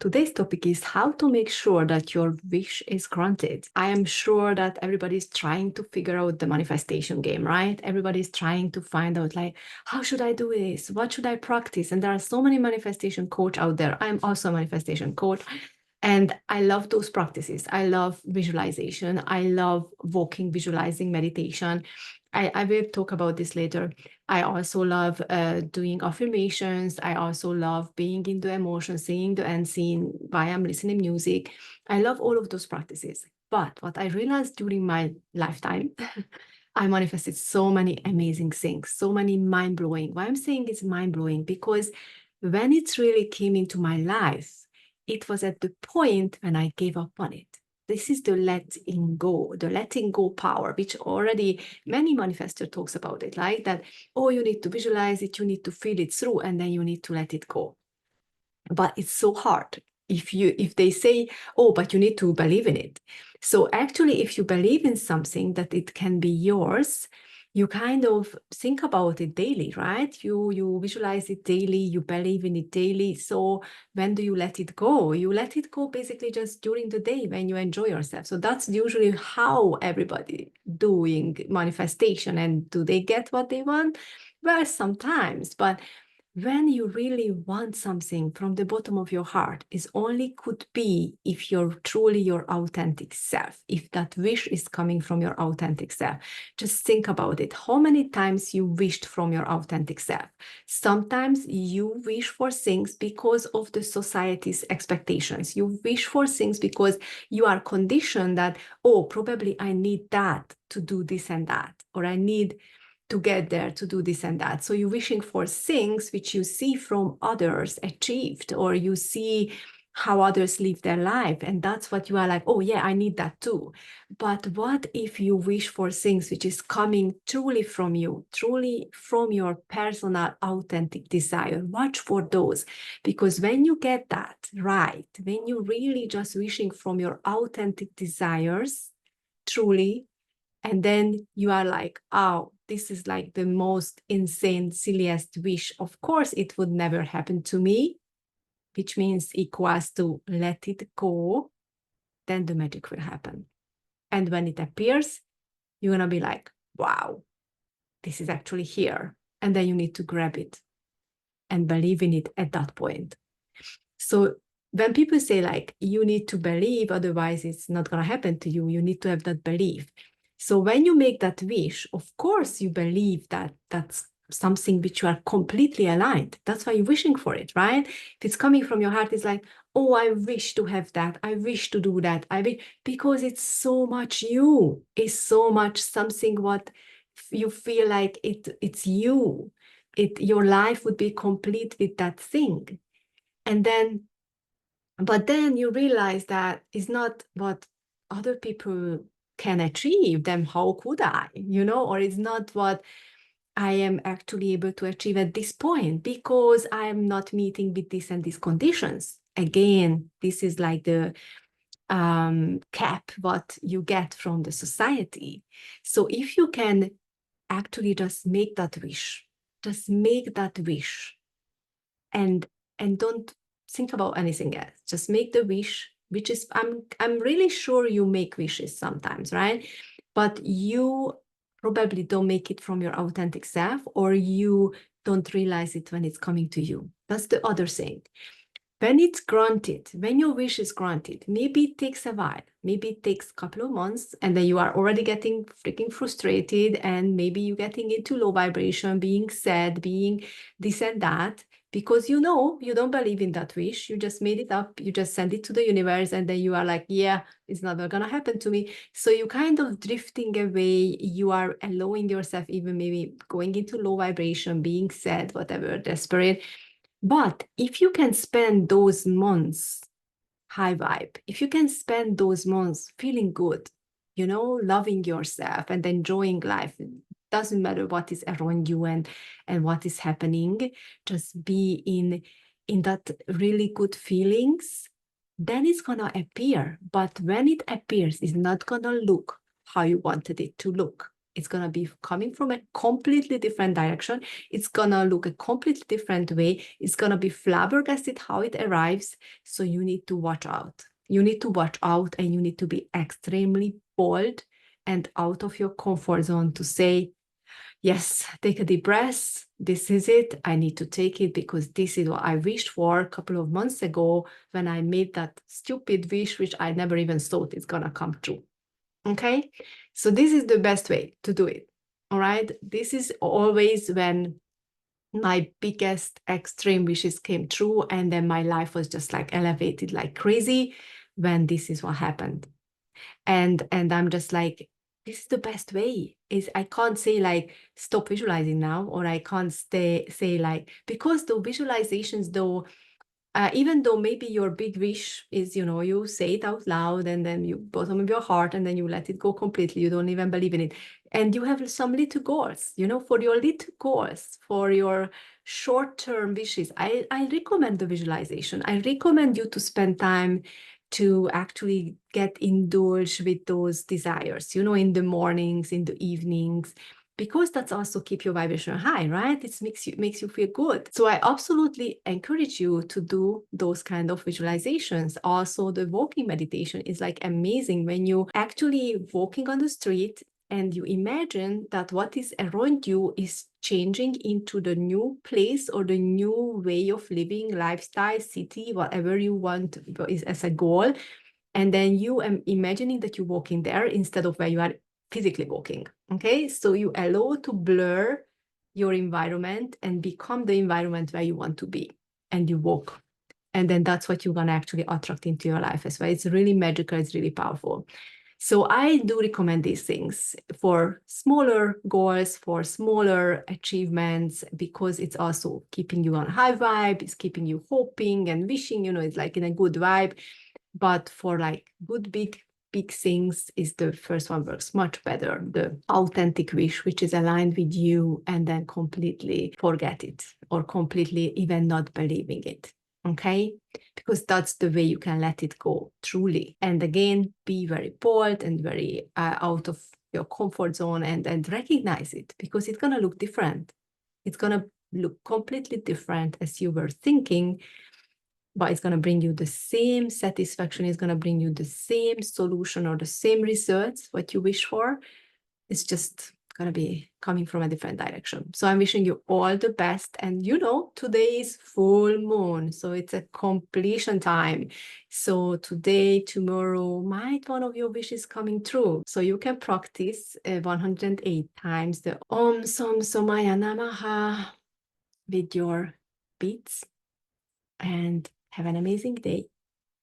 Today's topic is how to make sure that your wish is granted. I am sure that everybody's trying to figure out the manifestation game, right? Everybody's trying to find out, like, how should I do this? What should I practice? And there are so many manifestation coach out there. I'm also a manifestation coach. And I love those practices. I love visualization. I love walking, visualizing, meditation. I will talk about this later. I also love doing affirmations. I also love being in the emotion, seeing the unseen while I'm listening music. I love all of those practices. But what I realized during my lifetime, I manifested so many amazing things, so many mind-blowing. Why I'm saying it's mind-blowing, because when it really came into my life, it was at the point when I gave up on it. This is the letting go power, which already many manifestor talks about it, like that, oh, you need to visualize it, you need to feel it through, and then you need to let it go. But it's so hard. If they say, oh, but you need to believe in it. So actually, if you believe in something that it can be yours, you kind of think about it daily, right? You visualize it daily, you believe in it daily. So when do you let it go? You let it go basically just during the day when you enjoy yourself. So that's usually how everybody doing manifestation. And do they get what they want? Well, sometimes, but when you really want something from the bottom of your heart, is only could be if you're truly your authentic self, if that wish is coming from your authentic self. Just think about it. How many times you wished from your authentic self? Sometimes you wish for things because of the society's expectations. You wish for things because you are conditioned that, oh, probably I need that to do this and that, or I need to get there to do this and that. So you're wishing for things which you see from others achieved, or you see how others live their life. And that's what you are like, oh yeah, I need that too. But what if you wish for things which is coming truly from you, truly from your personal authentic desire? Watch for those, because when you get that right, when you really just wishing from your authentic desires, truly, and then you are like, oh, this is like the most insane, silliest wish. Of course, it would never happen to me, which means equals to let it go. Then the magic will happen. And when it appears, you're going to be like, wow, this is actually here. And then you need to grab it and believe in it at that point. So when people say, like, you need to believe, otherwise it's not going to happen to you, you need to have that belief. So when you make that wish, of course, you believe that that's something which you are completely aligned. That's why you're wishing for it, right? If it's coming from your heart, it's like, oh, I wish to have that. I wish to do that. Because it's so much you. It's so much something what you feel like it's you. Your life would be complete with that thing. And then, but then you realize that it's not what other people can achieve, then how could I, or it's not what I am actually able to achieve at this point because I am not meeting with this and these conditions. Again, this is like the cap what you get from the society. So if you can actually just make that wish, and don't think about anything else. Just make the wish, which is, I'm really sure you make wishes sometimes, right? But you probably don't make it from your authentic self, or you don't realize it when it's coming to you. That's the other thing. When it's granted, when your wish is granted, maybe it takes a while, maybe it takes a couple of months, and then you are already getting freaking frustrated, and maybe you're getting into low vibration, being sad, being this and that, because you don't believe in that wish. You just made it up, you just send it to the universe, and then you are like, yeah, it's never gonna happen to me. So you kind of drifting away, you are allowing yourself even maybe going into low vibration, being sad, whatever, desperate. But if you can spend those months high vibe, if you can spend those months feeling good, loving yourself and enjoying life, it doesn't matter what is around you and what is happening, just be in that really good feelings, then it's gonna appear. But when it appears, it's not gonna look how you wanted it to look. It's going to be coming from a completely different direction. It's going to look a completely different way. It's going to be flabbergasted how it arrives. So you need to watch out. You need to watch out, and you need to be extremely bold and out of your comfort zone to say, yes, take a deep breath. This is it. I need to take it because this is what I wished for a couple of months ago when I made that stupid wish, which I never even thought is going to come true. Okay, so this is the best way to do it. All right, this is always when my biggest extreme wishes came true, and then my life was just like elevated like crazy when this is what happened. And I'm just like, this is the best way. Is I can't say like stop visualizing now, or I can't say like, because the visualizations though, even though maybe your big wish is, you say it out loud and then you bottom of your heart and then you let it go completely. You don't even believe in it. And you have some little goals, for your little goals, for your short-term wishes. I recommend the visualization. I recommend you to spend time to actually get indulged with those desires, in the mornings, in the evenings, because that's also keep your vibration high, right? It makes you feel good. So I absolutely encourage you to do those kind of visualizations. Also, the walking meditation is like amazing when you actually walking on the street and you imagine that what is around you is changing into the new place or the new way of living, lifestyle, city, whatever you want is as a goal. And then you are imagining that you're walking there instead of where you are physically walking. Okay, so you allow to blur your environment and become the environment where you want to be, and you walk. And then that's what you're going to actually attract into your life as well. It's really magical, it's really powerful. So I do recommend these things for smaller goals, for smaller achievements, because it's also keeping you on high vibe, it's keeping you hoping and wishing, it's like in a good vibe. But for like good, big things, is the first one works much better. The authentic wish, which is aligned with you, and then completely forget it or completely even not believing it. Okay, because that's the way you can let it go truly. And again, be very bold and very out of your comfort zone, and recognize it, because it's going to look different. It's going to look completely different as you were thinking, but it's going to bring you the same satisfaction. It's going to bring you the same solution or the same results, what you wish for. It's just going to be coming from a different direction. So I'm wishing you all the best. And today is full moon, so it's a completion time. So today, tomorrow, might one of your wishes coming true. So you can practice 108 times the Om Som Somaya Namaha with your beats, and have an amazing day.